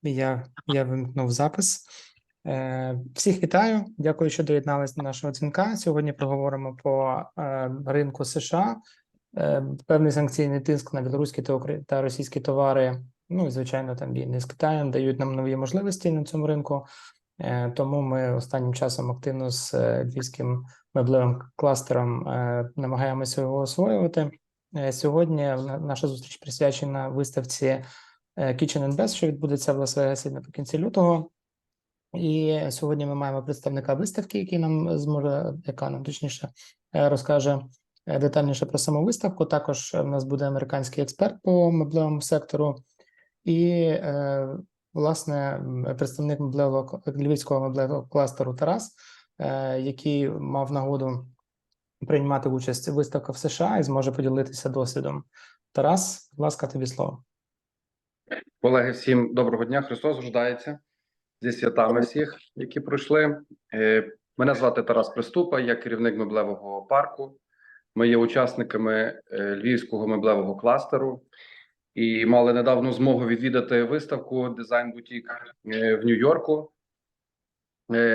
Я вимкнув запис. Всіх вітаю. Дякую, що доєдналися до нашого дзвінка. Сьогодні проговоримо по ринку США. Певний санкційний тиск на білоруські та російські товари, ну і, звичайно, там війни з Китаєм дають нам нові можливості на цьому ринку. Тому ми останнім часом активно з львівським меблевим кластером намагаємося його освоювати. Сьогодні наша зустріч присвячена виставці Best, що відбудеться в Лас-Вегасі наприкінці лютого. І сьогодні ми маємо представника виставки, яка нам точніше розкаже детальніше про саму виставку. Також в нас буде американський експерт по меблевому сектору і, власне, представник львівського меблевого кластеру Тарас, який мав нагоду приймати участь у виставках в США і зможе поділитися досвідом. Тарас, будь ласка, тобі слово. Колеги, всім доброго дня. Христос рождається. Зі святами всіх, які пройшли. Мене звати Тарас Приступа, я керівник меблевого парку. Ми є учасниками львівського меблевого кластеру і мали недавно змогу відвідати виставку дизайн-бутік в Нью-Йорку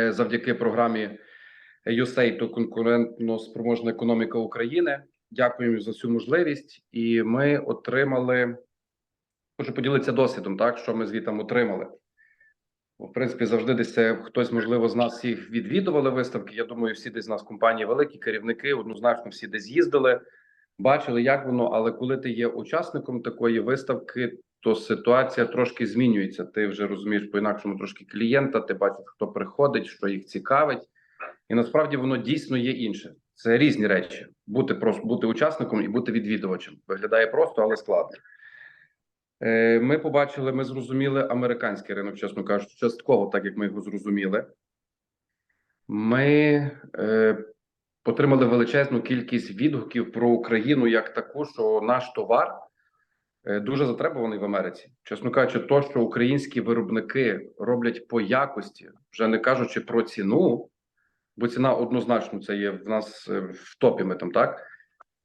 завдяки програмі USAID «Конкурентно-спроможна економіка України». Дякуємо за цю можливість. І ми отримали, хочу поділитися досвідом, так, що ми звідти отримали. В принципі, завжди десь хтось, можливо, з нас всіх відвідували виставки. Я думаю, всі десь з нас компанії великі, керівники, однозначно всі десь їздили, бачили, як воно. Але коли ти є учасником такої виставки, то ситуація трошки змінюється. Ти вже розумієш по-інакшому трошки клієнта, ти бачиш, хто приходить, що їх цікавить. І насправді воно дійсно є інше. Це різні речі. Бути учасником і бути відвідувачем. Виглядає просто, але складно. Ми зрозуміли американський ринок, чесно кажучи, частково, так як ми його зрозуміли. Ми отримали величезну кількість відгуків про Україну як таку, що наш товар дуже затребуваний в Америці. Чесно кажучи, то, що українські виробники роблять по якості, вже не кажучи про ціну, бо ціна однозначно це є в нас в топі, ми там, так?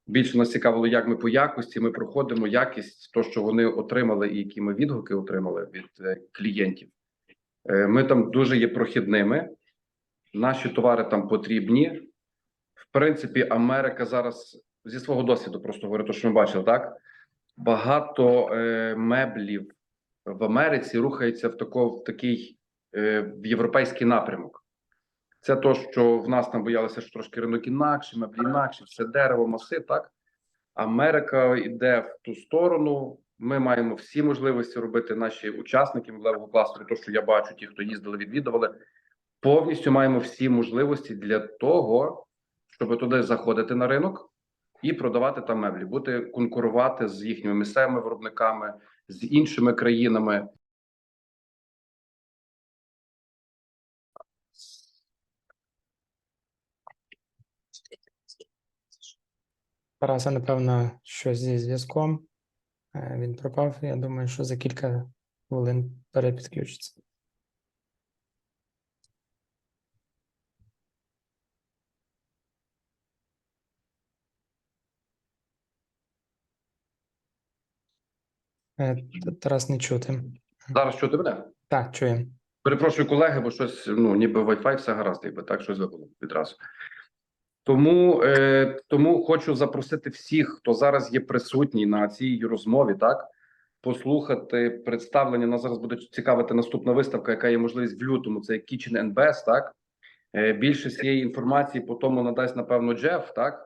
Більше нас цікавило, як ми по якості, ми проходимо якість, то, що вони отримали і які ми відгуки отримали від клієнтів. Ми там дуже є прохідними, наші товари там потрібні. В принципі, Америка зараз, зі свого досвіду просто говорю, то, що ми бачили, так? Багато меблів в Америці рухається в такий в європейський напрямок. Це то, що в нас там боялися, що трошки ринок інакше, меблі інакше, все дерево, масив, так? Америка йде в ту сторону, ми маємо всі можливості робити, наші учасники меблевого кластеру, то, що я бачу, ті, хто їздили, відвідували, повністю маємо всі можливості для того, щоб туди заходити на ринок і продавати там меблі, конкурувати з їхніми місцевими виробниками, з іншими країнами. Тараса, напевно, щось зі зв'язком. Він пропав. Я думаю, що за кілька хвилин перепідключиться. Тарас, не чути. Зараз чути мене? Так, чуємо. Перепрошую, колеги, бо щось, ніби Wi-Fi, все гаразд, якби так, щось вибуло відразу. Тому хочу запросити всіх, хто зараз є присутній на цій розмові, так, послухати представлення. Нас зараз буде цікавити наступна виставка, яка є можливість в лютому, це Best, так. Більше цієї інформації по тому надасть, напевно, Джеф, так.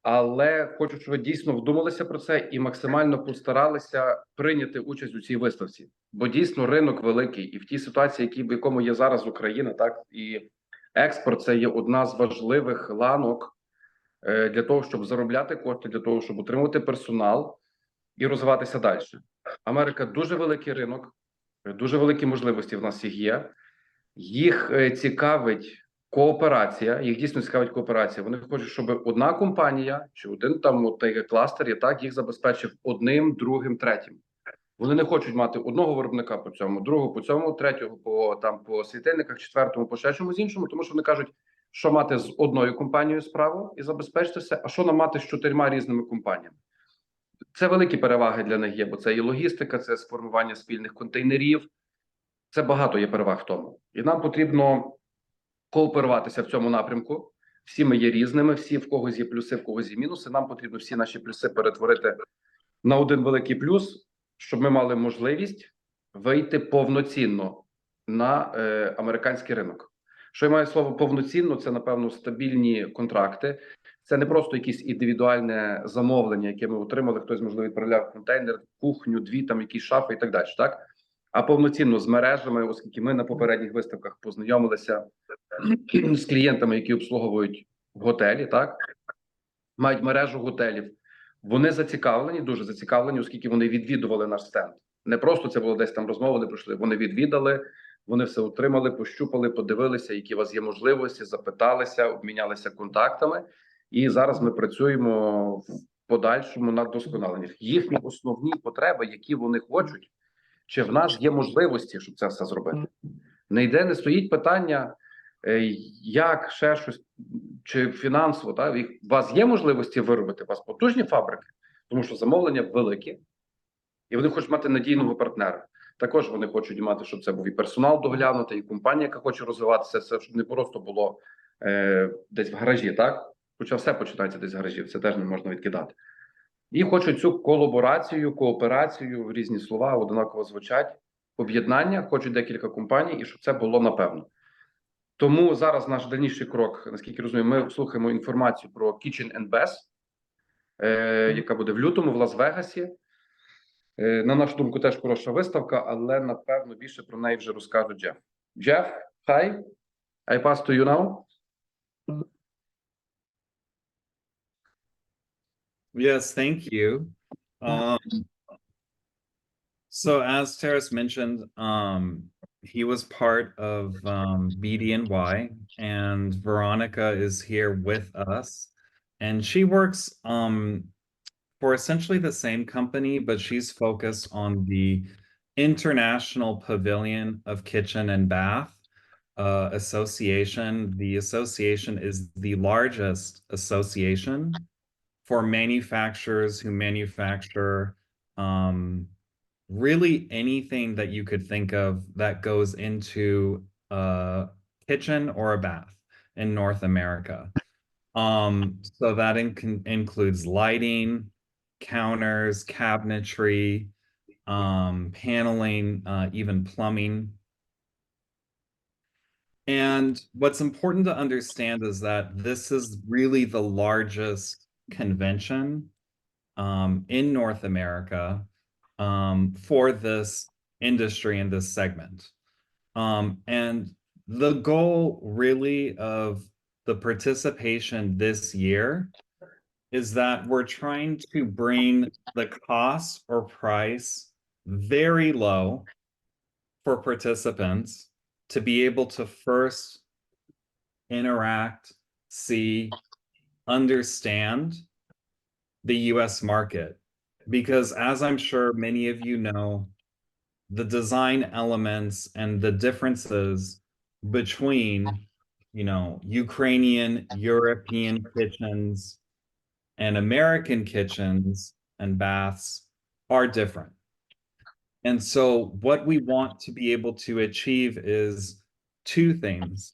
Але хочу, щоб ви дійсно вдумалися про це і максимально постаралися прийняти участь у цій виставці. Бо дійсно ринок великий. І в тій ситуації, в якому є зараз Україна, так, і експорт – це є одна з важливих ланок для того, щоб заробляти кошти, для того, щоб утримувати персонал і розвиватися далі. Америка – дуже великий ринок, дуже великі можливості в нас їх є. Їх цікавить кооперація, їх дійсно цікавить кооперація. Вони хочуть, щоб одна компанія чи один там кластер, так, їх забезпечив одним, другим, третім. Вони не хочуть мати одного виробника по цьому, другого по цьому, третього по світильниках, четвертому по ще чомусь іншому, тому що вони кажуть, що мати з одною компанією справу і забезпечити все, а що нам мати з 4 різними компаніями. Це великі переваги для них є, бо це і логістика, це сформування спільних контейнерів, це багато є переваг в тому. І нам потрібно кооперуватися в цьому напрямку. Всі ми є різними, всі в когось є плюси, в когось є мінуси. Нам потрібно всі наші плюси перетворити на один великий плюс, щоб ми мали можливість вийти повноцінно на американський ринок. Що я маю слово повноцінно, це, напевно, стабільні контракти. Це не просто якісь індивідуальне замовлення, яке ми отримали, хтось, можливо, відправляв контейнер, кухню, дві там якісь шафи і так далі, так? А повноцінно з мережами, оскільки ми на попередніх виставках познайомилися з клієнтами, які обслуговують в готелі, так? Мають мережу готелів. Вони зацікавлені, дуже зацікавлені, оскільки вони відвідували наш стенд. Не просто це було десь там розмова, вони прийшли. Вони відвідали, вони все отримали, пощупали, подивилися, які у вас є можливості, запиталися, обмінялися контактами. І зараз ми працюємо в подальшому над досконаленням. Їхні основні потреби, які вони хочуть, чи в нас є можливості, щоб це все зробити. Не стоїть питання, як ще щось, чи фінансово, так? У вас є можливості виробити, у вас потужні фабрики, тому що замовлення великі, і вони хочуть мати надійного партнера. Також вони хочуть мати, щоб це був і персонал доглянути, і компанія, яка хоче розвиватися, це щоб не просто було десь в гаражі, так? Хоча все починається десь в гаражі, це теж не можна відкидати. І хочуть цю колаборацію, кооперацію, різні слова однаково звучать, об'єднання, хочуть декілька компаній, і щоб це було напевно. Тому зараз наш дальніший крок, наскільки розумію, ми слухаємо інформацію про Kitchen and Bath, яка буде в лютому в Лас-Вегасі. На нашу думку, теж хороша виставка, але, напевно, більше про неї вже розкаже Джеф. Джеф, hi, I pass to you now. Yes, thank you. So as Teres mentioned, he was part of BD&Y, and Veronica is here with us. And she works for essentially the same company, but she's focused on the International Pavilion of Kitchen and Bath Association. The association is the largest association for manufacturers who manufacture really anything that you could think of that goes into a kitchen or a bath in North America. So that includes lighting, counters, cabinetry, paneling, even plumbing. And what's important to understand is that this is really the largest convention in North America for this industry and this segment. And the goal really of the participation this year is that we're trying to bring the cost or price very low for participants to be able to first interact, see, understand the US market. Because as I'm sure many of you know, the design elements and the differences between, you know, Ukrainian, European kitchens and American kitchens and baths are different. And so what we want to be able to achieve is two things.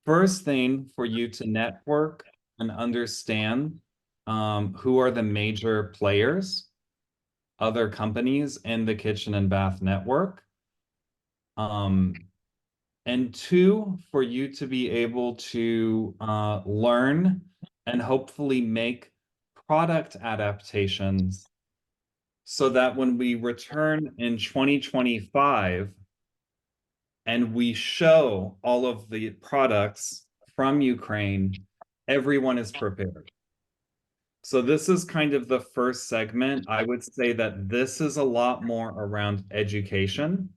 First thing, for you to network and understand who are the major players, other companies in the kitchen and bath network. And two, for you to be able to learn and hopefully make product adaptations so that when we return in 2025 and we show all of the products from Ukraine, everyone is prepared. So this is kind of the first segment. I would say that this is a lot more around education.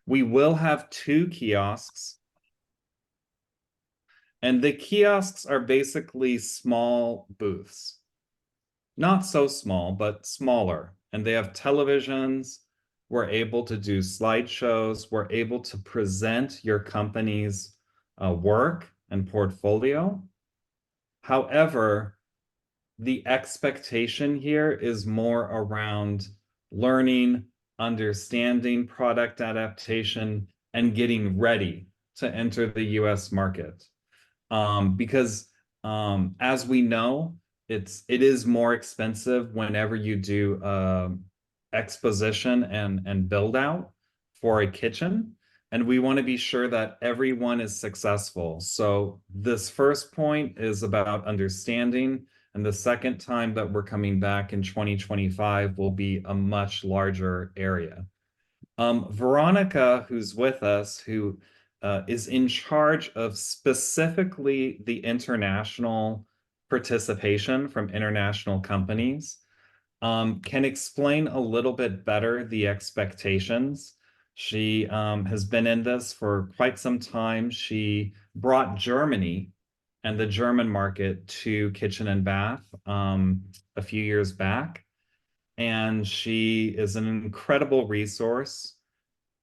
We will have 2 kiosks. And the kiosks are basically small booths. Not so small, but smaller. And they have televisions. We're able to do slideshows. We're able to present your company's work and portfolio. However, the expectation here is more around learning, understanding product adaptation, and getting ready to enter the US market. Because as we know, it is more expensive whenever you do exposition and build out for a kitchen. And we want to be sure that everyone is successful. So this first point is about understanding. And the second time that we're coming back in 2025 will be a much larger area. Veronica, who's with us, who is in charge of specifically the international participation from international companies, can explain a little bit better the expectations. She has been in this for quite some time. She brought Germany and the German market to kitchen and bath a few years back. And she is an incredible resource,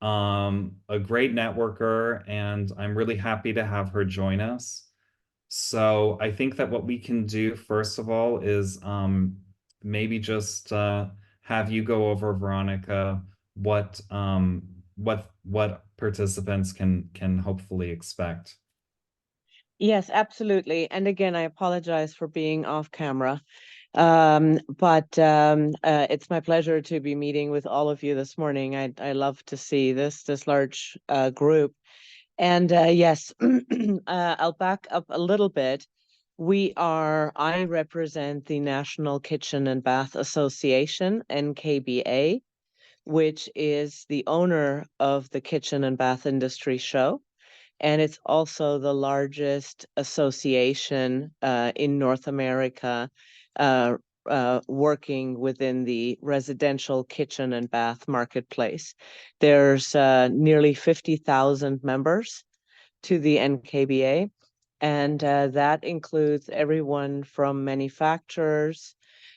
a great networker, and I'm really happy to have her join us. So I think that what we can do, first of all, is maybe just have you go over, Veronica, what participants can hopefully expect. Yes, absolutely. And again, I apologize for being off camera. But it's my pleasure to be meeting with all of you this morning. I love to see this large group. And yes, I'll back up a little bit. I represent the National Kitchen and Bath Association, NKBA, which is the owner of the Kitchen and Bath Industry Show. And it's also the largest association in North America working within the residential kitchen and bath marketplace. There's nearly 50,000 members to the NKBA, and that includes everyone from manufacturers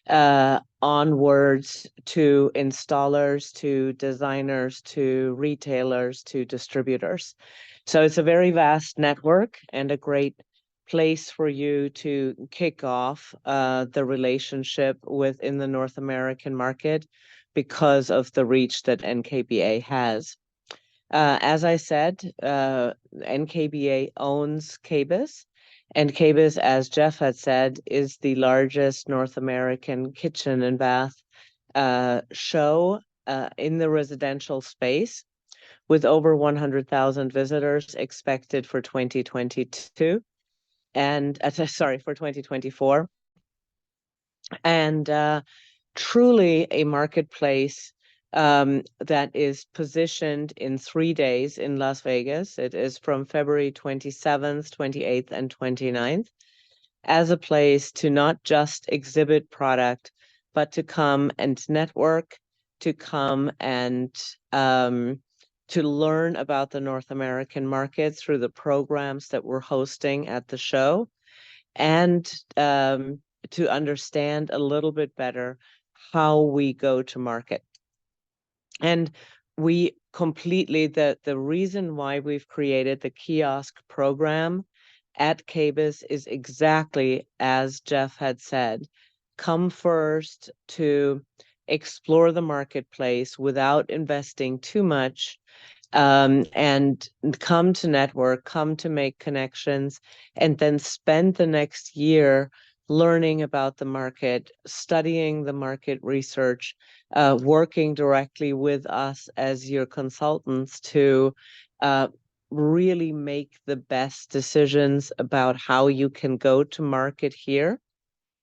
onwards to installers, to designers, to retailers, to distributors. So it's a very vast network and a great place for you to kick off the relationship within the North American market because of the reach that NKBA has. As I said, NKBA owns KBIS, and KBIS, as Jeff had said, is the largest North American kitchen and bath show in the residential space, with over 100,000 visitors expected for 2022. And for 2024, and truly a marketplace that is positioned in 3 days in Las Vegas. It is from February 27th, 28th, and 29th, as a place to not just exhibit product, but to come and network, to come and to learn about the North American market through the programs that we're hosting at the show, and to understand a little bit better how we go to market. And we completely, the reason why we've created the kiosk program at KBIS is exactly as Jeff had said. Come first to explore the marketplace without investing too much, and come to network, come to make connections, and then spend the next year learning about the market, studying the market research, working directly with us as your consultants to really make the best decisions about how you can go to market here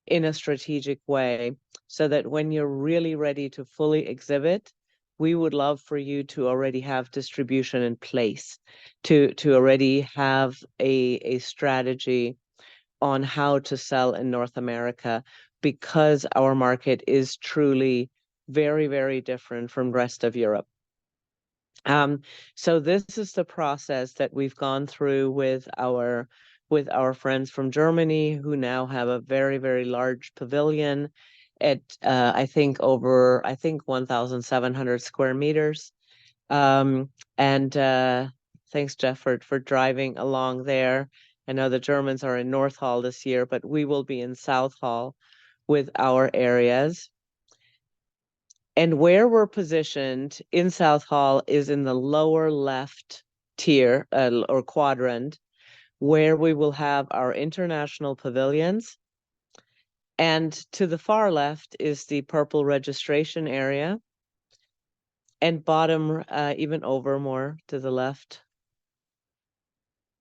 in a strategic way, so that when you're really ready to fully exhibit, we would love for you to already have distribution in place, to already have a strategy on how to sell in North America, because our market is truly very, very different from the rest of Europe. So this is the process that we've gone through with our friends from Germany, who now have a very, very large pavilion at I think 1,700 square meters. And thanks, Jeff, for driving along there. I know the Germans are in North Hall this year, but we will be in South Hall, with our areas. And where we're positioned in South Hall is in the lower left tier or quadrant, where we will have our international pavilions. And to the far left is the purple registration area. And bottom, even over more to the left.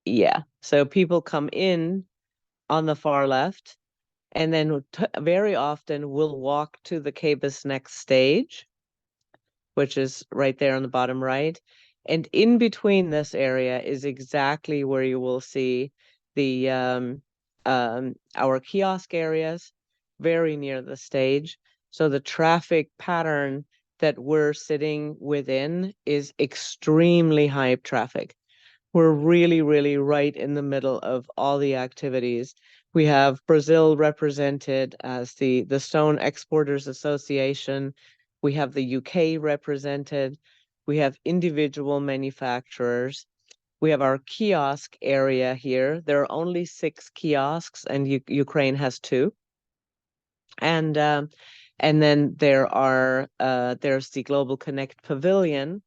Yeah, so people come in on the far left, and then very often we'll walk to the KBIS next stage, which is right there on the bottom right. And in between this area is exactly where you will see the our kiosk areas, very near the stage. So the traffic pattern that we're sitting within is extremely high traffic. We're really, really right in the middle of all the activities. We have Brazil represented as the Stone Exporters Association. We have the UK represented. We have individual manufacturers. We have our kiosk area here. There are only 6 kiosks, and Ukraine has 2. And then there's the Global Connect Pavilion,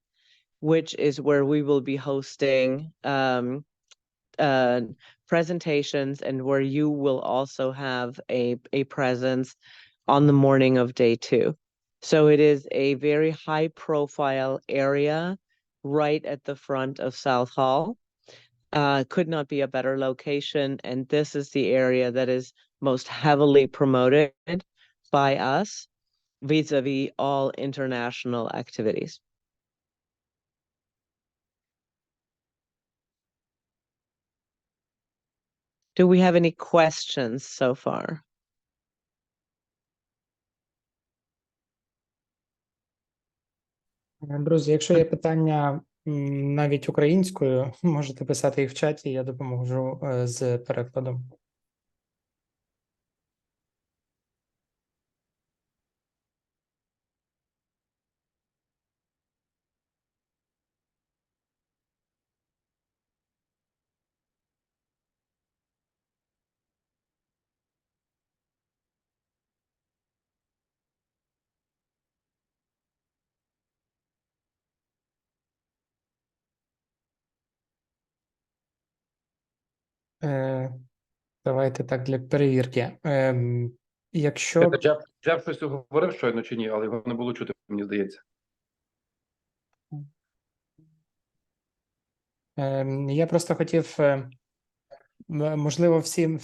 which is where we will be hosting presentations, and where you will also have a presence on the morning of day 2. So it is a very high profile area right at the front of South Hall. Could not be a better location, and this is the area that is most heavily promoted by us vis-a-vis all international activities. Do we have any questions so far? Друзі, якщо є питання навіть українською, можете писати їх в чаті, я допоможу з перекладом. Давайте так для перевірки. Якщо... Джеф щось говорив щойно чи ні, але його не було чути, мені здається. Я просто хотів, можливо, всім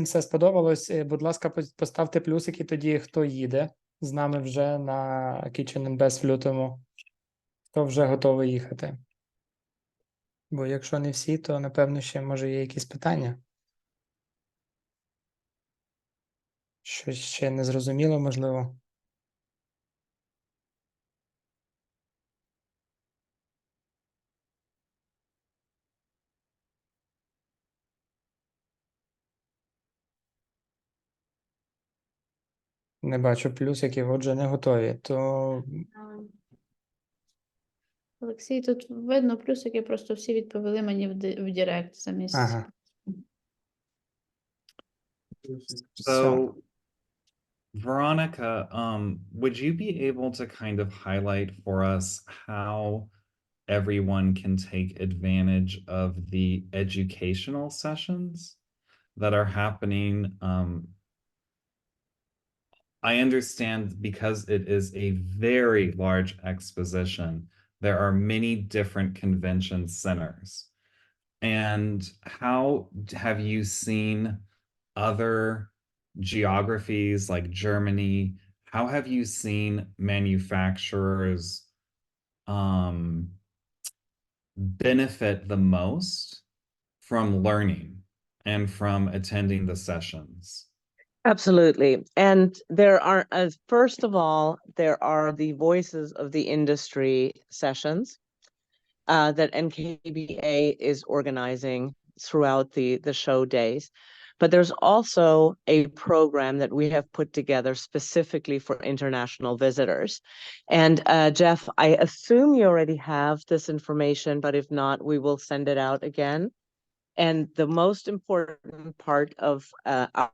все сподобалось. Будь ласка, поставте плюсики тоді, хто їде з нами вже на Kitchen and Best в лютому, хто вже готовий їхати. Бо якщо не всі, то, напевно, ще, може, є якісь питання. Щось ще не зрозуміло, можливо. Не бачу плюсиків, отже, не готові. То... Олексій, тут видно плюсики, просто всі відповіли мені в Директ замість. Ага. So, Veronica, would you be able to kind of highlight for us how everyone can take advantage of the educational sessions that are happening? I understand because it is a very large exposition, there are many different convention centers. And how have you seen other geographies like Germany? How have you seen manufacturers benefit the most from learning and from attending the sessions? Absolutely. And there are, first of all, there are the voices of the industry sessions that NKBA is organizing throughout the show days. But there's also a program that we have put together specifically for international visitors. And Jeff, I assume you already have this information, but if not, we will send it out again. And the most important part of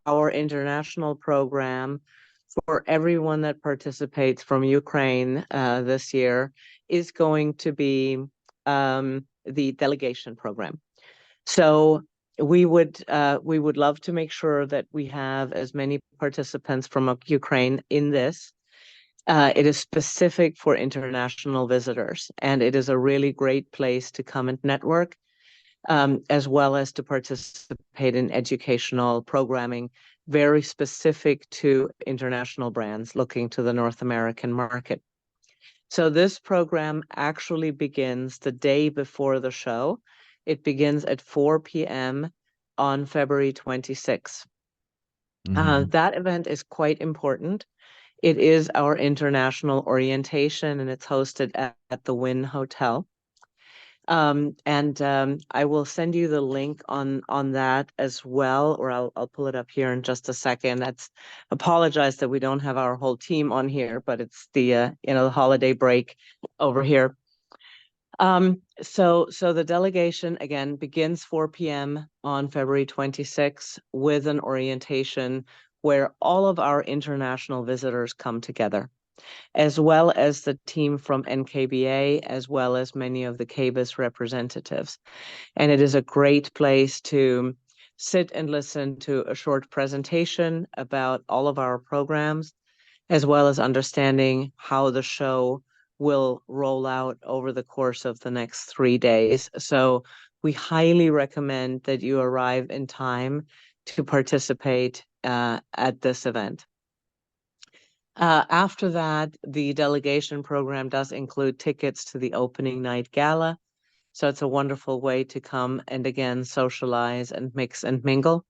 our international program for everyone that participates from Ukraine this year is going to be the delegation program. So we would love to make sure that we have as many participants from Ukraine in this. It is specific for international visitors, and it is a really great place to come and network, as well as to participate in educational programming, very specific to international brands looking to the North American market. So this program actually begins the day before the show. It begins at 4 p.m. on February 26th. That event is quite important. It is our international orientation, and it's hosted at the Wynn Hotel. I will send you the link on that as well, or I'll pull it up here in just a second. Apologize that we don't have our whole team on here, but it's the the holiday break over here. So the delegation again begins 4 p.m. on February 26th with an orientation where all of our international visitors come together, as well as the team from NKBA, as well as many of the KBIS representatives. And it is a great place to sit and listen to a short presentation about all of our programs, as well as understanding how the show will roll out over the course of the next 3 days. So we highly recommend that you arrive in time to participate at this event. After that, the delegation program does include tickets to the opening night gala. So it's a wonderful way to come and again, socialize and mix and mingle.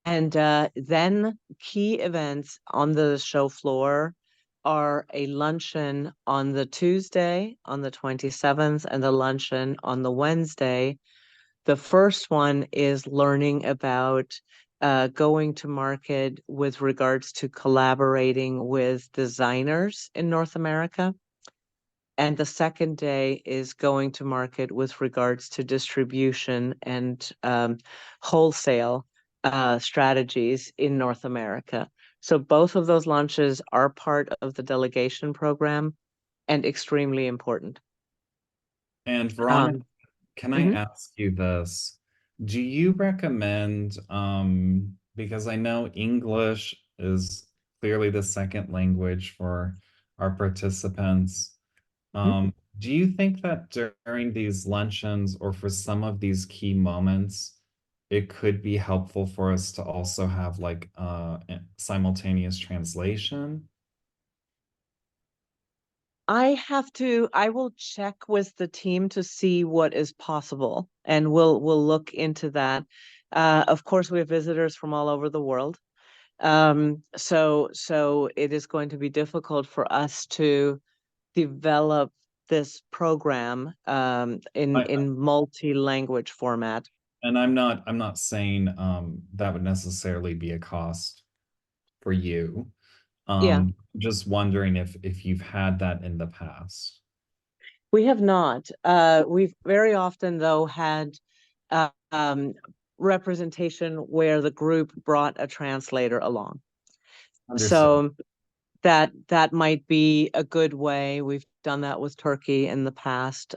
And then key events on the show floor are a luncheon on the Tuesday, on the 27th, and the luncheon on the Wednesday. The first one is learning about going to market with regards to collaborating with designers in North America. And the second day is going to market with regards to distribution and wholesale strategies in North America. So both of those launches are part of the delegation program and extremely important. And Veronica, can I ask you this? Do you recommend, because I know English is clearly the second language for our participants, do you think that during these luncheons or for some of these key moments, it could be helpful for us to also have like simultaneous translation? I will check with the team to see what is possible, and we'll look into that. Of course, we have visitors from all over the world. So it is going to be difficult for us to develop this program in multi-language format. And I'm not saying that would necessarily be a cost for you. Just wondering if you've had that in the past. We have not. We've very often though had representation where the group brought a translator along. Understood. So that might be a good way. We've done that with Turkey in the past.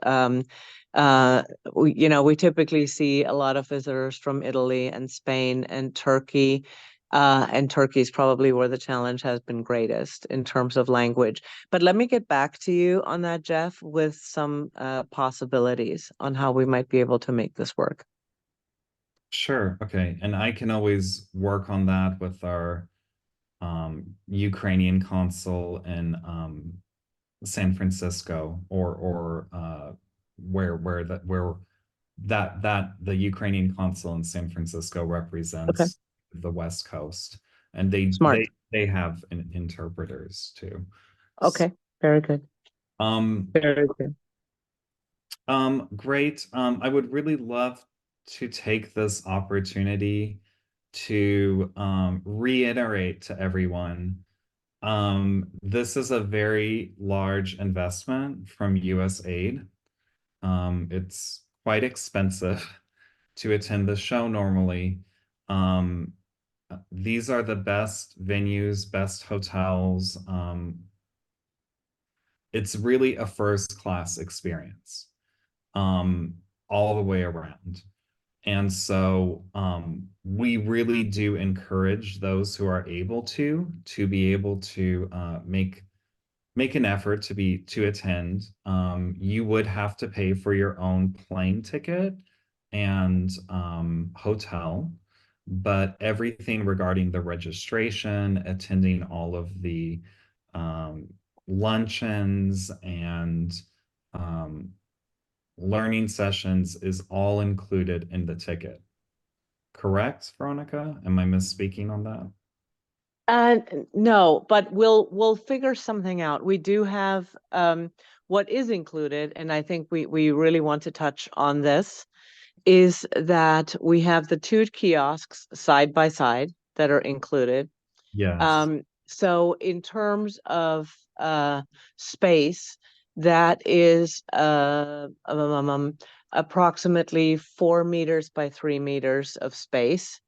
We typically see a lot of visitors from Italy and Spain and Turkey. And Turkey is probably where the challenge has been greatest in terms of language. But let me get back to you on that, Jeff, with some possibilities on how we might be able to make this work. Sure. Okay. And I can always work on that with our Ukrainian consul in San Francisco, or where the Ukrainian consul in San Francisco represents the West Coast, and they have interpreters too. Okay, very good. Very good. Great. I would really love to take this opportunity to reiterate to everyone, this is a very large investment from US aid. It's quite expensive. to attend the show normally. These are the best venues, best hotels. It's really a first-class experience, all the way around. And so we really do encourage those who are able to be able to make an effort to attend. You would have to pay for your own plane ticket and hotel, but everything regarding the registration, attending all of the luncheons and learning sessions is all included in the ticket. Correct, Veronica? Am I misspeaking on that? No, but we'll figure something out. We do have what is included, and I think we really want to touch on this, is that we have the 2 kiosks side by side that are included. Yes. So in terms of space, that is approximately 4 meters by 3 meters of space.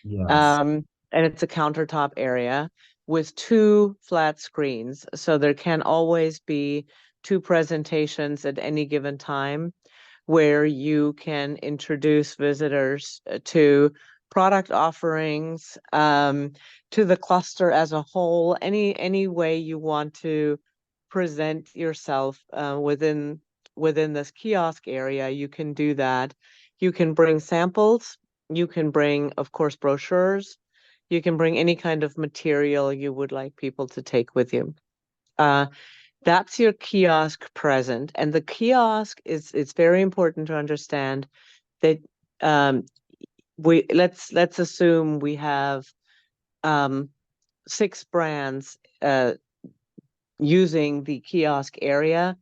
Yes. And it's a countertop area with 2 flat screens. So there can always be 2 presentations at any given time where you can introduce visitors to product offerings, to the cluster as a whole, any way you want to present yourself within this kiosk area, you can do that. You can bring samples, you can bring, of course, brochures, you can bring any kind of material you would like people to take with you. That's your kiosk present, and the kiosk it's very important to understand that let's assume we have 6 brands using the kiosk area.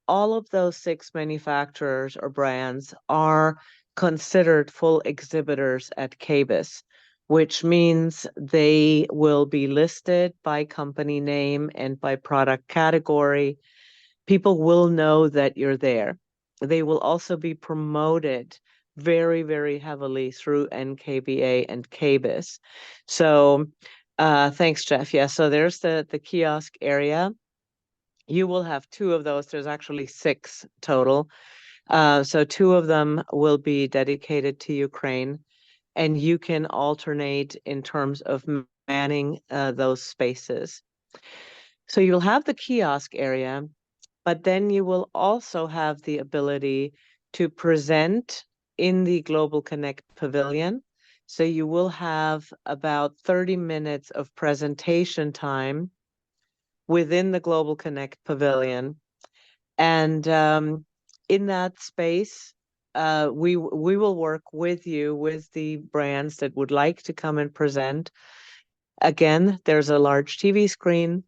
All of those 6 manufacturers or brands are considered full exhibitors at KBIS, which means they will be listed by company name and by product category. People will know that you're there. They will also be promoted very, very heavily through NKBA and KBIS. So thanks, Jeff. Yeah, so there's the kiosk area. You will have 2 of those. There's actually 6 total. So 2 of them will be dedicated to Ukraine, and you can alternate in terms of manning those spaces. So you'll have the kiosk area, but then you will also have the ability to present in the Global Connect Pavilion. So you will have about 30 minutes of presentation time within the Global Connect Pavilion. And in that space, we will work with you, with the brands that would like to come and present. Again, there's a large TV screen.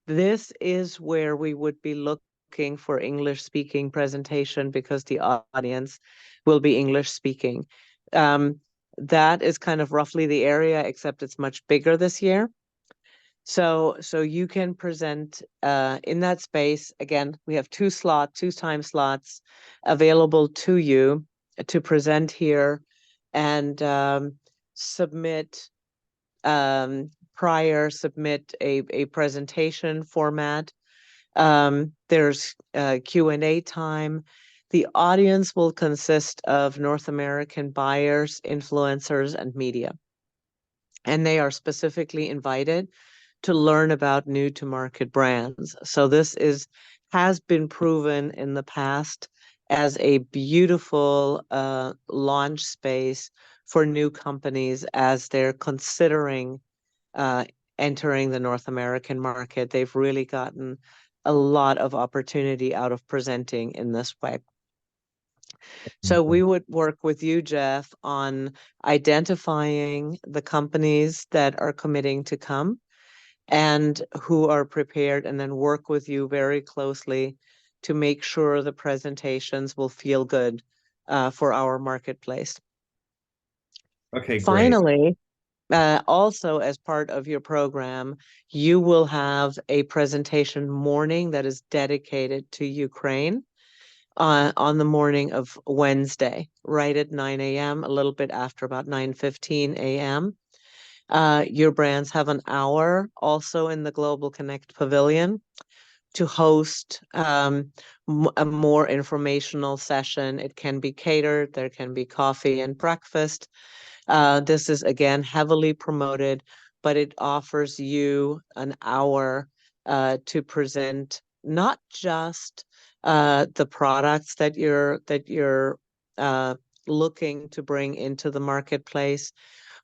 This is where we would be looking for English-speaking presentation because the audience will be English-speaking. That is kind of roughly the area, except it's much bigger this year. So you can present in that space. Again, we have 2 time slots available to you to present here and submit a presentation format. There's Q&A time. The audience will consist of North American buyers, influencers, and media. And they are specifically invited to learn about new to market brands. So this has been proven in the past as a beautiful launch space for new companies as they're considering entering the North American market. They've really gotten a lot of opportunity out of presenting in this way. So we would work with you, Jeff, on identifying the companies that are committing to come and who are prepared, and then work with you very closely to make sure the presentations will feel good for our marketplace. Okay, great. Finally, also as part of your program, you will have a presentation morning that is dedicated to Ukraine. on the morning of Wednesday, right at 9 a.m., a little bit after about 9:15 a.m. Your brands have an hour also in the Global Connect Pavilion to host a more informational session. It can be catered, there can be coffee and breakfast. This is again heavily promoted, but it offers you an hour to present not just the products that you're looking to bring into the marketplace,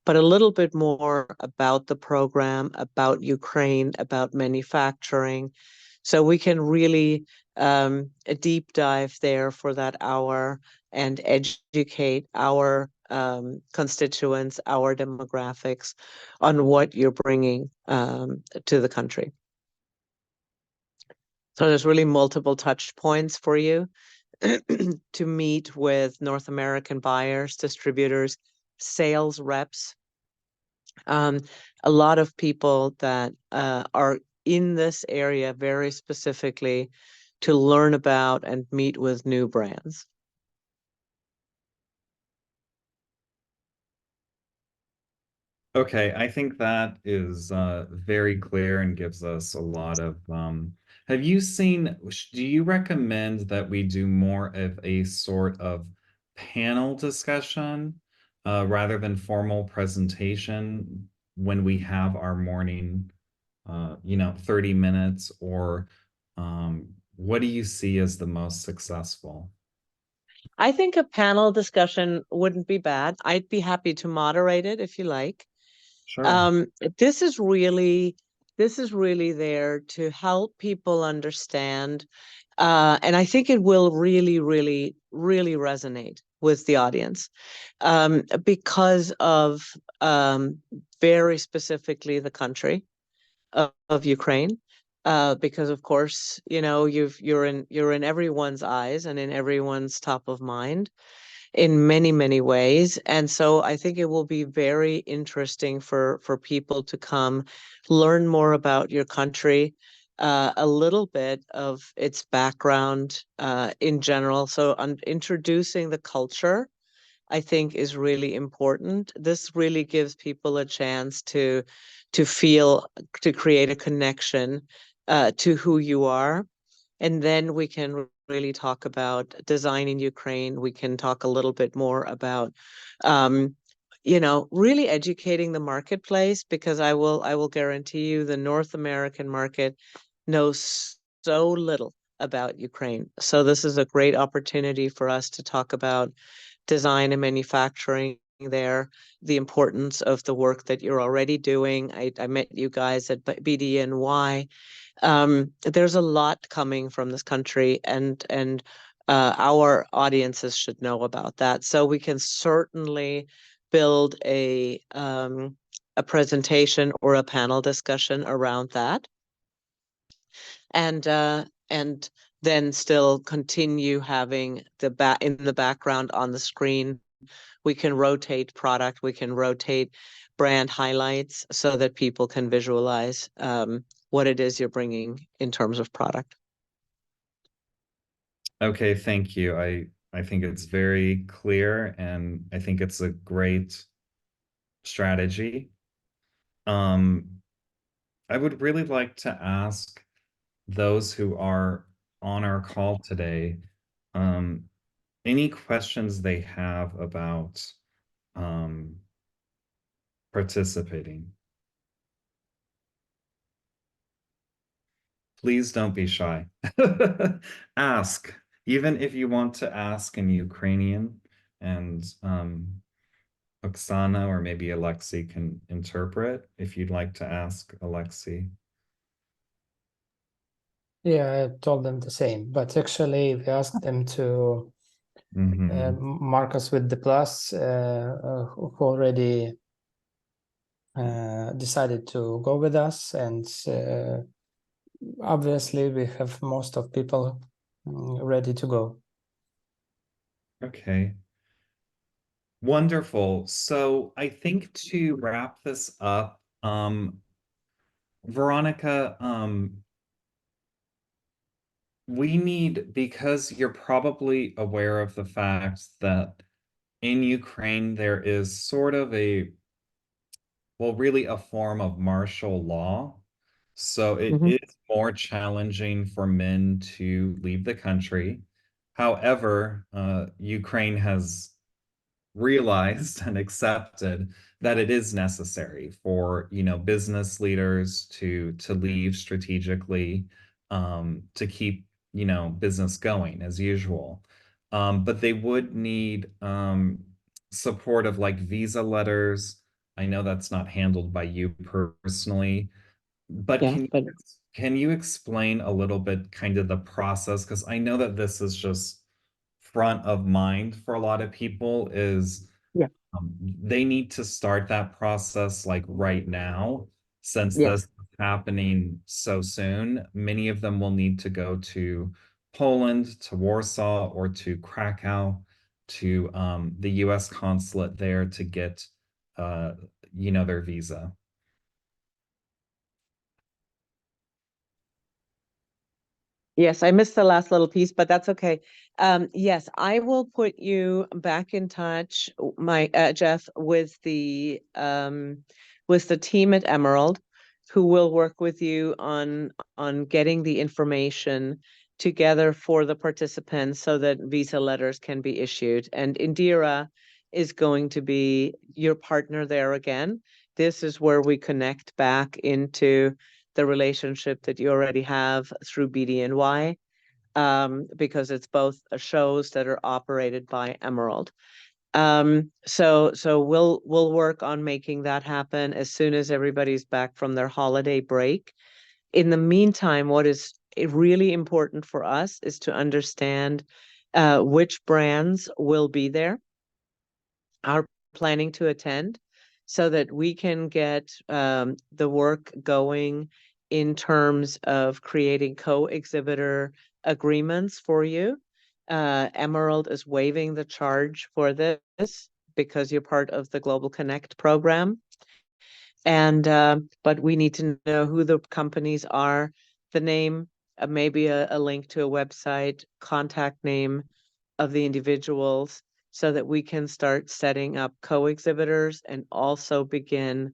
but a little bit more about the program, about Ukraine, about manufacturing. So we can really a deep dive there for that hour and educate our constituents, our demographics on what you're bringing to the country. So there's really multiple touch points for you to meet with North American buyers, distributors, sales reps, a lot of people that are in this area very specifically to learn about and meet with new brands. Okay, I think that is very clear and gives us a lot of, have you seen, do you recommend that we do more of a sort of panel discussion rather than formal presentation when we have our morning, 30 minutes, or what do you see as the most successful? I think a panel discussion wouldn't be bad. I'd be happy to moderate it if you like. Sure. This is really there to help people understand, and I think it will really, really, really resonate with the audience because of very specifically the country of Ukraine. Because of course, you're in everyone's eyes and in everyone's top of mind in many, many ways. And so I think it will be very interesting for people to come learn more about your country, a little bit of its background in general. So introducing the culture, I think, is really important. This really gives people a chance to create a connection to who you are. And then we can really talk about design in Ukraine. We can talk a little bit more about, really educating the marketplace, because I will guarantee you the North American market knows so little about Ukraine. So this is a great opportunity for us to talk about design and manufacturing there, the importance of the work that you're already doing. I met you guys at BDNY. There's a lot coming from this country, and our audiences should know about that. So we can certainly build a presentation or a panel discussion around that, and then still continue having in the background on the screen. We can rotate product, we can rotate brand highlights so that people can visualize what it is you're bringing in terms of product. Okay, thank you. I think it's very clear, and I think it's a great strategy. I would really like to ask those who are on our call today any questions they have about participating. Please don't be shy. Ask, even if you want to ask in Ukrainian, and Oksana or maybe Alexei can interpret if you'd like to ask Alexei. Yeah, I told them the same, but actually we asked them to mark us with the plus who already decided to go with us, and obviously we have most of people ready to go. Okay. Wonderful. So I think to wrap this up, Veronica, we need, because you're probably aware of the fact that in Ukraine there is sort of a, well, really a form of martial law. So it Mhm. is more challenging for men to leave the country. However, Ukraine has realized and accepted that it is necessary for, you know, business leaders to leave strategically, to keep, you know, business going as usual. But they would need support of like visa letters. I know that's not handled by you personally, but Yeah, but can you explain a little bit kind of the process? Because I know that this is just front of mind for a lot of people is Yeah. they need to start that process like right now, since Yes. this is happening so soon. Many of them will need to go to Poland, to Warsaw, or to Krakow, to the US consulate there to get you know, their visa. Yes, I missed the last little piece, but that's okay. Yes, I will put you back in touch, my Jeff, with the team at Emerald, who will work with you on getting the information together for the participants so that visa letters can be issued. And Indira is going to be your partner there again. This is where we connect back into the relationship that you already have through BDNY, because it's both shows that are operated by Emerald. So we'll work on making that happen as soon as everybody's back from their holiday break. In the meantime, what is really important for us is to understand which brands will be there, are planning to attend, so that we can get the work going in terms of creating co-exhibitor agreements for you. Emerald is waiving the charge for this because you're part of the Global Connect program. And but we need to know who the companies are, the name, maybe a link to a website, contact name of the individuals, so that we can start setting up co-exhibitors and also begin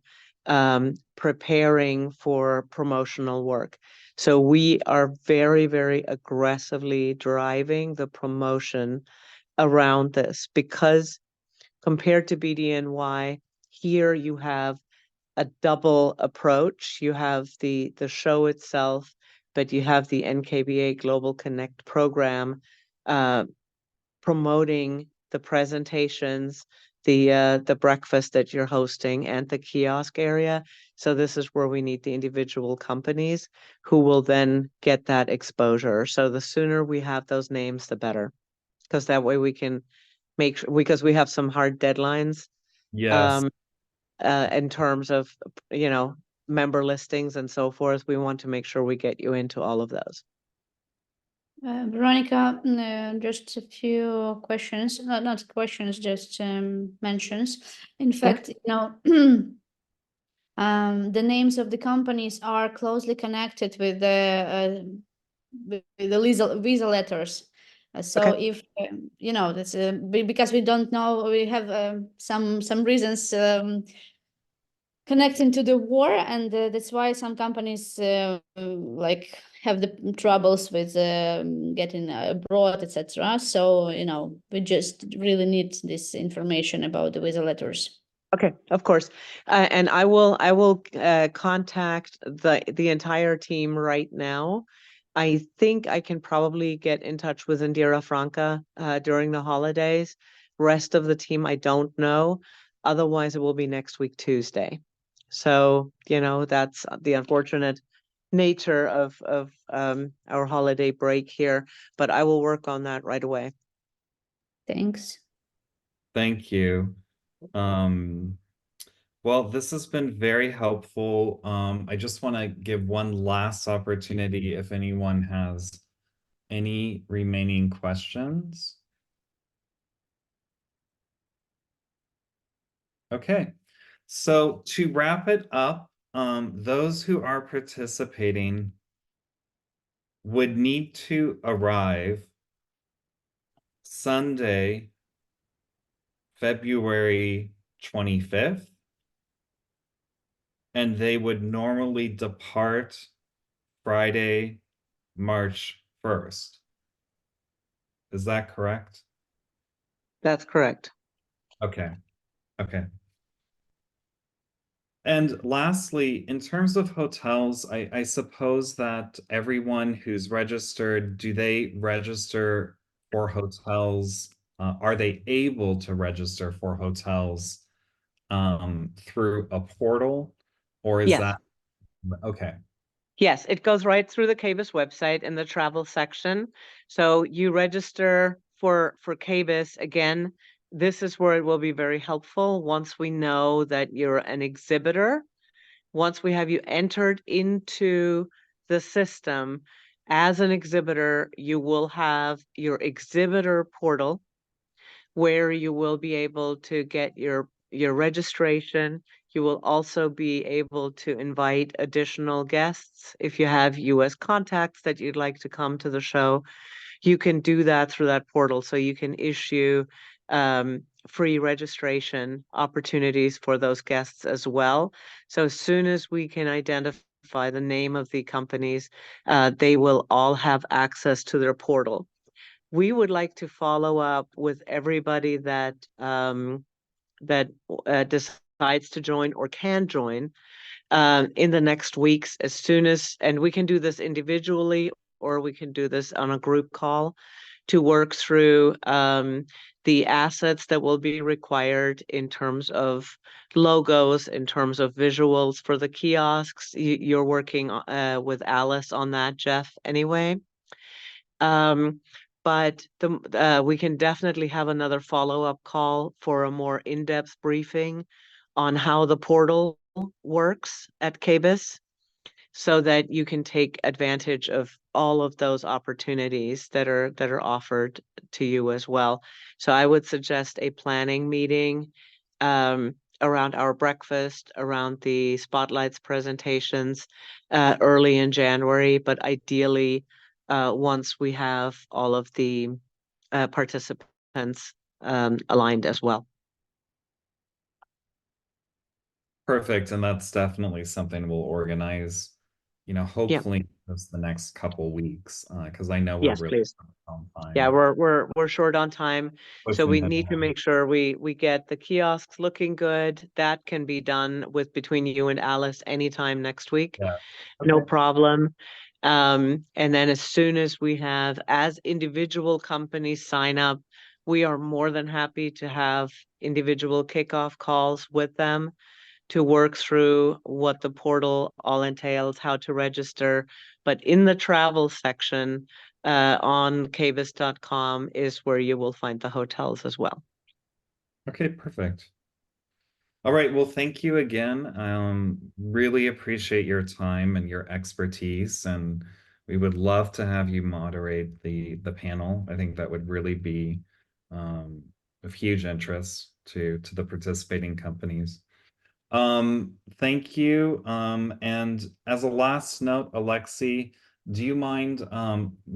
preparing for promotional work. So we are very, very aggressively driving the promotion around this, because compared to BDNY, here you have a double approach. You have the show itself, but you have the NKBA Global Connect program promoting the presentations, the breakfast that you're hosting, and the kiosk area. So this is where we need the individual companies who will then get that exposure. So the sooner we have those names, the better, because that way we can make sure, because we have some hard deadlines. Yes. In terms of, you know, member listings and so forth. We want to make sure we get you into all of those. Veronica, just a few questions, not questions, just mentions. In fact, you know, the names of the companies are closely connected with the visa letters. So if you know, that's because we don't know, we have some reasons connecting to the war, and that's why some companies like have the troubles with getting abroad, etc. So you know, we just really need this information about the visa letters. Okay, of course, and I will contact the entire team right now. I think I can probably get in touch with Indira Franca during the holidays. Rest of the team, I don't know. Otherwise, it will be next week, Tuesday. So, you know, that's the unfortunate nature of our holiday break here, but I will work on that right away. Thanks. Thank you. Well, this has been very helpful. I just want to give one last opportunity if anyone has any remaining questions. Okay, so to wrap it up, those who are participating, would need to arrive Sunday, February 25th, and they would normally depart Friday, March 1st. Is that correct? That's correct. Okay. Okay. And lastly, in terms of hotels, I suppose that everyone who's registered, do they register for hotels? Are they able to register for hotels through a portal, or is Yes. that okay? Yes, it goes right through the KBIS website in the travel section. So you register for KBIS. Again, this is where it will be very helpful once we know that you're an exhibitor. Once we have you entered into the system as an exhibitor, you will have your exhibitor portal where you will be able to get your registration. You will also be able to invite additional guests. If you have US contacts that you'd like to come to the show, you can do that through that portal. So you can issue free registration opportunities for those guests as well. So as soon as we can identify the name of the companies, they will all have access to their portal. We would like to follow up with everybody that decides to join or can join in the next weeks, as soon as, and we can do this individually or we can do this on a group call to work through the assets that will be required in terms of logos, in terms of visuals for the kiosks. You're working with Alice on that, Jeff, anyway. But we can definitely have another follow-up call for a more in-depth briefing on how the portal works at KBIS, so that you can take advantage of all of those opportunities that are offered to you as well. So I would suggest a planning meeting around our breakfast, around the spotlights presentations early in January, but ideally once we have all of the participants aligned as well. Perfect. And that's definitely something we'll organize, hopefully just the next couple weeks, because I know we're Yes, really please. on time. Yeah, we're short on time, so we need to make sure we get the kiosks looking good. That can be done with between you and Alice anytime next week. Yeah. No Okay. problem. And then as soon as we have, as individual companies sign up, we are more than happy to have individual kickoff calls with them to work through what the portal all entails, how to register. But in the travel section on kbis.com is where you will find the hotels as well. Okay, perfect. All right, well, thank you again. Really appreciate your time and your expertise, and we would love to have you moderate the panel. I think that would really be of huge interest to the participating companies. Thank you. And as a last note, Alexei, do you mind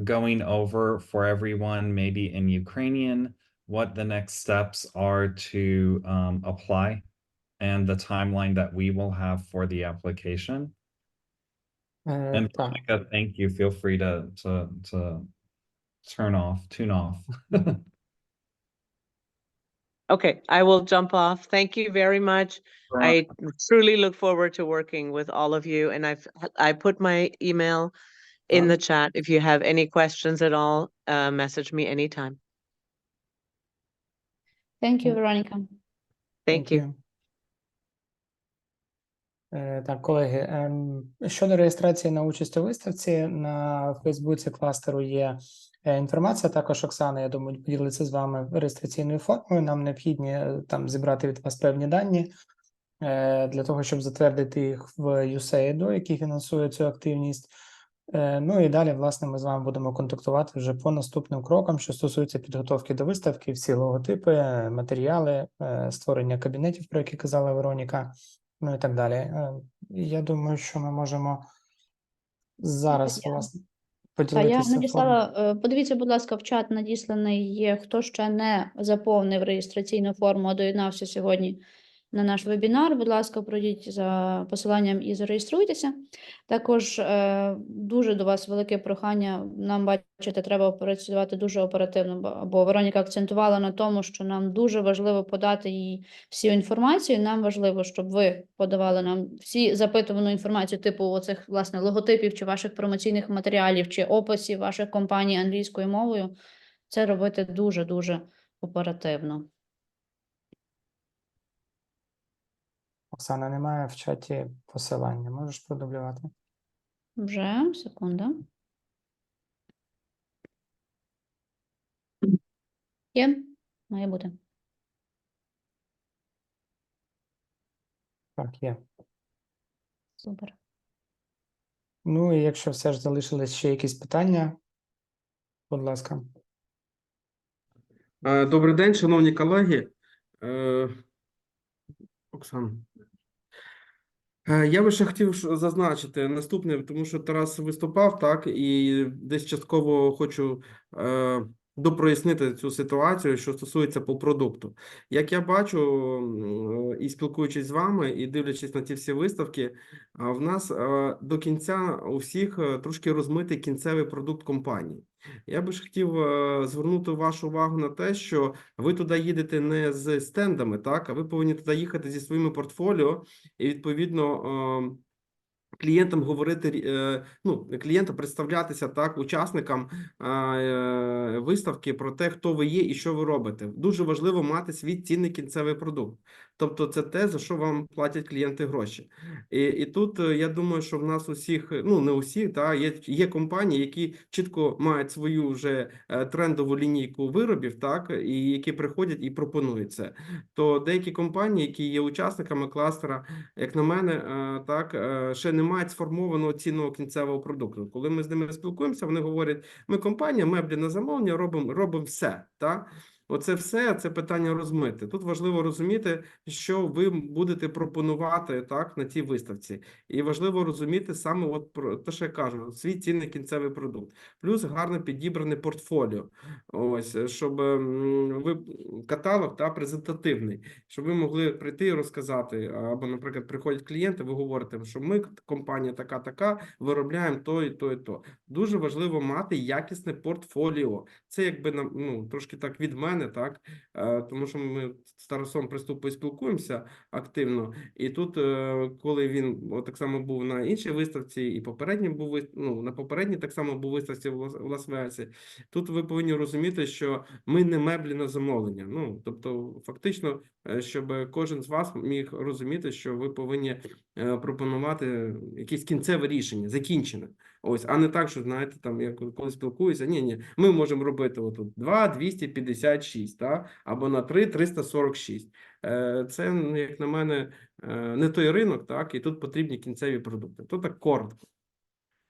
going over for everyone, maybe in Ukrainian, what the next steps are to apply and the timeline that we will have for the application? And Monica, thank you. Feel free to tune off. Okay, I will jump off. Thank you very much. I truly look forward to working with all of you, and I put my email in the chat. If you have any questions at all, message me anytime. Thank you, Veronica. Thank you. Так, колеги, щодо реєстрації на участь у виставці, на Фейсбуці кластеру є інформація, також Оксана, я думаю, поділиться з вами реєстраційною формою. Нам необхідні там зібрати від вас певні дані для того, щоб затвердити їх в USAID, який фінансує цю активність. Ну і далі, власне, ми з вами будемо контактувати вже по наступним крокам, що стосується підготовки до виставки, всі логотипи, матеріали, створення кабінетів, про які казала Вероніка, ну і так далі. Я думаю, що ми можемо зараз, власне, А я поділитися надіслала, подивіться, будь ласка, в чат надісланий є, хто ще не заповнив реєстраційну форму, а доєднався сьогодні на наш вебінар. Будь ласка, пройдіть за посиланням і зареєструйтеся. Також дуже до вас велике прохання. Нам, бачите, треба працювати дуже оперативно, бо Вероніка акцентувала на тому, що нам дуже важливо подати їй всю інформацію. Нам важливо, щоб ви подавали нам всі запитувану інформацію, типу оцих, власне, логотипів чи ваших промоційних матеріалів, чи описів ваших компаній англійською мовою. Це робити дуже-дуже оперативно. Оксана, немає в чаті посилання. Можеш продублювати? Вже, секунда. Є? Має бути. Так, є. Супер. Ну і якщо все ж залишились ще якісь питання, будь ласка. Добрий день, шановні колеги. Оксана. Я би ще хотів зазначити наступне, тому що Тарас виступав, так, і десь частково хочу допрояснити цю ситуацію, що стосується по продукту. Як я бачу, і спілкуючись з вами, і дивлячись на ті всі виставки, в нас до кінця у всіх трошки розмитий кінцевий продукт компанії. Я би ж хотів звернути вашу увагу на те, що ви туди їдете не з стендами, так, а ви повинні туди їхати зі своїми портфоліо і, відповідно, клієнтам говорити, клієнтам представлятися так учасникам виставки про те, хто ви є і що ви робите. Дуже важливо мати свій цінний кінцевий продукт. Тобто це те, за що вам платять клієнти гроші. І тут я думаю, що в нас усіх, не усіх, є компанії, які чітко мають свою вже трендову лінійку виробів, так, і які приходять і пропонують це. То деякі компанії, які є учасниками кластера, як на мене, так, ще не мають сформованого цінного кінцевого продукту. Коли ми з ними спілкуємося, вони говорять, ми компанія, меблі на замовлення, робимо все, так? Оце все, це питання розмити. Тут важливо розуміти, що ви будете пропонувати так на тій виставці. І важливо розуміти саме от про те, що я кажу, свій цінний кінцевий продукт. Плюс гарно підібране портфоліо. Ось, щоб ви каталог презентативний, щоб ви могли прийти і розказати, або, наприклад, приходять клієнти, ви говорите, що ми, компанія така, виробляємо то і то і то. Дуже важливо мати якісне портфоліо. Це якби трошки так від мене, так, тому що ми з Тарасом приступу спілкуємося активно, і тут, коли він так само був на іншій виставці, і попередній був, на попередній так само був виставці в Лас-Вегасі, тут ви повинні розуміти, що ми не меблі на замовлення, тобто фактично, щоб кожен з вас міг розуміти, що ви повинні пропонувати якесь кінцеве рішення, закінчене. Ось, а не так, що, знаєте, там, я коли спілкуюся, ні, ми можемо робити отут 2,256, так? Або на 3,346. Це, як на мене, не той ринок, так? І тут потрібні кінцеві продукти. То так коротко.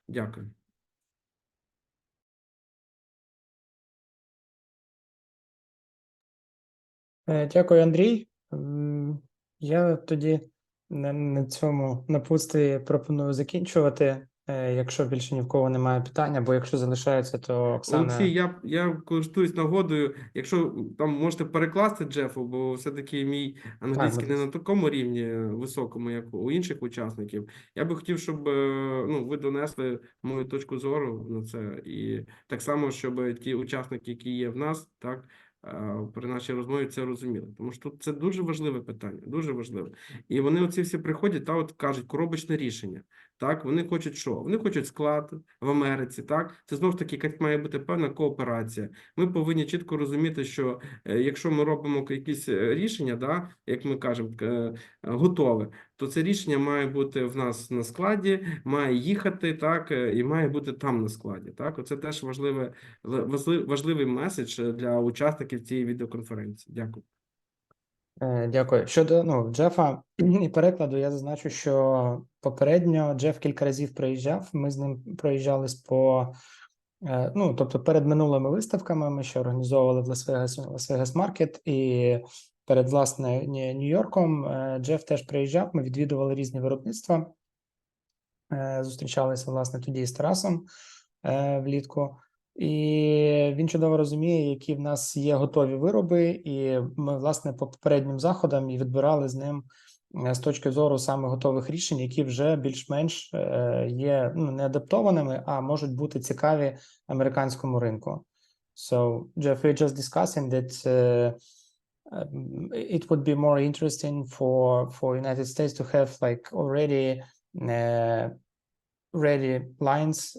Дякую. Дякую, Андрій. Я тоді на цьому напутстві пропоную закінчувати, якщо більше ні в кого немає питання, бо якщо залишаються, то Оксана... Олексій, я користуюсь нагодою, якщо там можете перекласти Джефу, бо все-таки мій англійський не на такому рівні високому, як у інших учасників. Я би хотів, щоб ви донесли мою точку зору на це. І так само, щоб ті учасники, які є в нас, так, при нашій розмові це розуміли. Тому що тут це дуже важливе питання, дуже важливе. І вони оці всі приходять та от кажуть, коробочне рішення. Так, вони хочуть що? Вони хочуть склад в Америці, так? Це знову ж таки, як має бути певна кооперація. Ми повинні чітко розуміти, що якщо ми робимо якісь рішення, да, як ми кажемо, готове, то це рішення має бути в нас на складі, має їхати, так, і має бути там на складі, так? Оце теж важливий меседж для учасників цієї відеоконференції. Дякую. Дякую. Щодо Джефа і перекладу, я зазначу, що попередньо Джеф кілька разів приїжджав, ми з ним проїжджались тобто перед минулими виставками ми ще організовували в Лас-Вегас Маркет, і перед, власне, Нью-Йорком Джеф теж приїжджав, ми відвідували різні виробництва, зустрічалися, власне, тоді з Тарасом. влітку. І він чудово розуміє, які в нас є готові вироби, і ми, власне, по попереднім заходам і відбирали з ним з точки зору саме готових рішень, які вже більш-менш є не адаптованими, а можуть бути цікаві американському ринку. So, Jeff, we're just discussing that it would be more interesting for United States to have like already ready lines,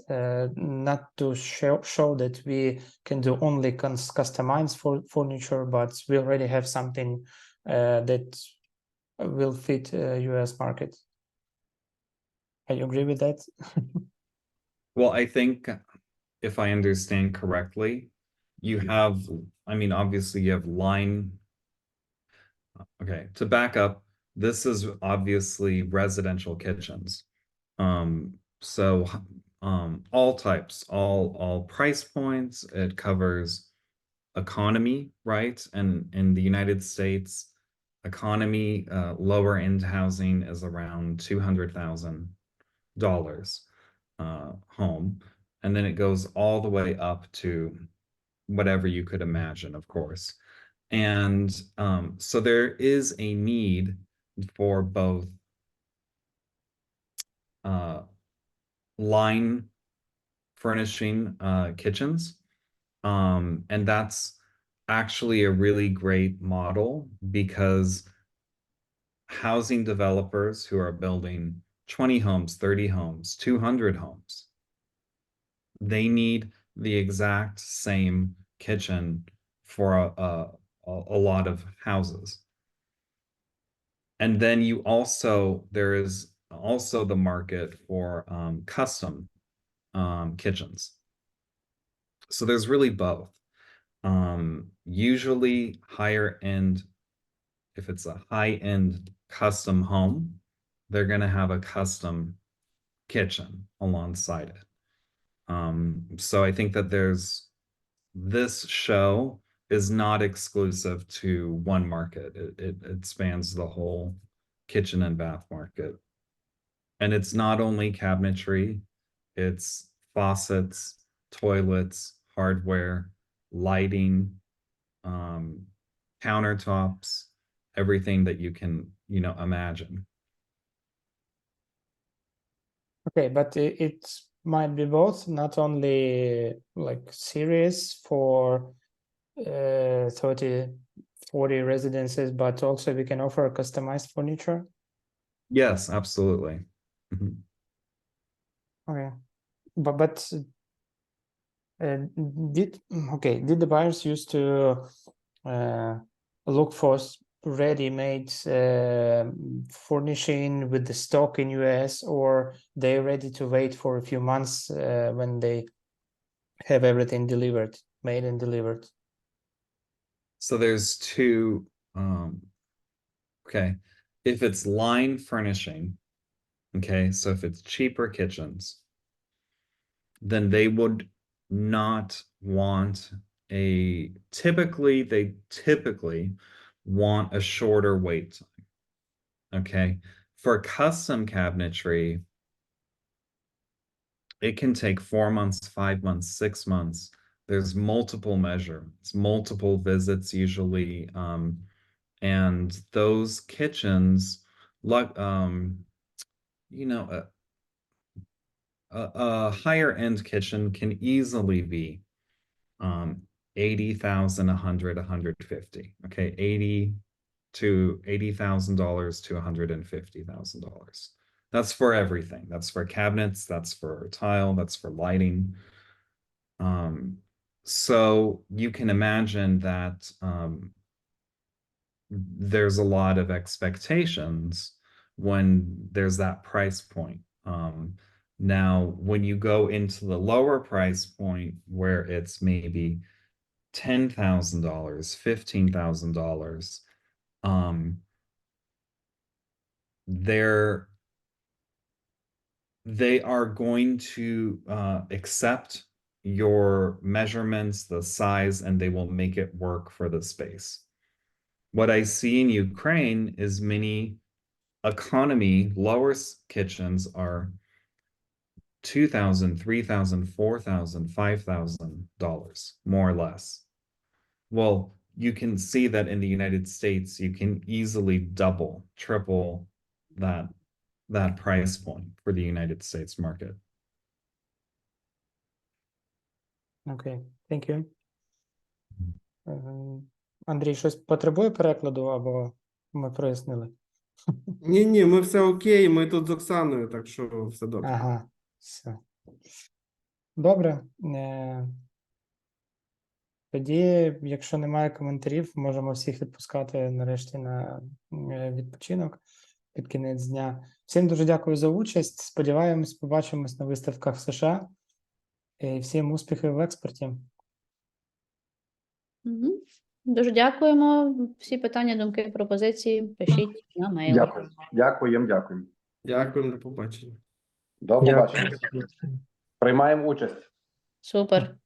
not to show that we can do only customized furniture, but we already have something that will fit US market. I agree with that. Well, I think if I understand correctly, you have, I mean, obviously you have line. Okay, to back up, this is obviously residential kitchens. So all types, all price points. It covers economy, right? And in the United States, economy, lower end housing is around $200,000 home. And then it goes all the way up to whatever you could imagine, of course. And so there is a need for both line furnishing kitchens. And that's actually a really great model, because housing developers who are building 20 homes, 30 homes, 200 homes, they need the exact same kitchen for a lot of houses. And then you also, there is also the market for custom kitchens. So there's really both. Usually higher end, if it's a high end custom home, they're going to have a custom kitchen alongside it. So I think that this show is not exclusive to one market. It spans the whole kitchen and bath market. And it's not only cabinetry, it's faucets, toilets, hardware, lighting, countertops, everything that you can, imagine. Okay, but it might be both, not only like series for 30, 40 residences, but also we can offer customized furniture. Yes, absolutely. Mm-hmm. Okay, but did the buyers used to look for ready-made furnishing with the stock in US, or they ready to wait for a few months when they have everything delivered, made and delivered? So there's two, okay, if it's line furnishing, okay, so if it's cheaper kitchens, then they would not want they typically want a shorter wait time. Okay, for custom cabinetry, it can take 4 months, 5 months, 6 months. There's multiple measurements, multiple visits usually, and those kitchens, a higher end kitchen can easily be $80,000, $100,000, $150,000. Okay, $80,000 to $150,000. That's for everything. That's for cabinets, that's for tile, that's for lighting. So you can imagine that there's a lot of expectations when there's that price point. Now, when you go into the lower price point where it's maybe $10,000, $15,000, they are going to accept your measurements, the size, and they will make it work for the space. What I see in Ukraine is many economy, lower kitchens are $2,000, $3,000, $4,000, $5,000, more or less. Well, you can see that in the United States, you can easily double, triple that price point for the United States market. Окей, thank you. Андрій, щось потребує перекладу або ми прояснили? Ні, ми все окей, ми тут з Оксаною, так що все добре. Ага, все. Добре. Тоді, якщо немає коментарів, можемо всіх відпускати нарешті на відпочинок під кінець дня. Всім дуже дякую за участь. Сподіваємось, побачимось на виставках в США. І всім успіхів в експорті. Мгм. Дуже дякуємо. Всі питання, думки, пропозиції пишіть на мейл. Дякую. Дякуємо. Дякуємо, до побачення. До побачення. Приймаємо участь. Супер.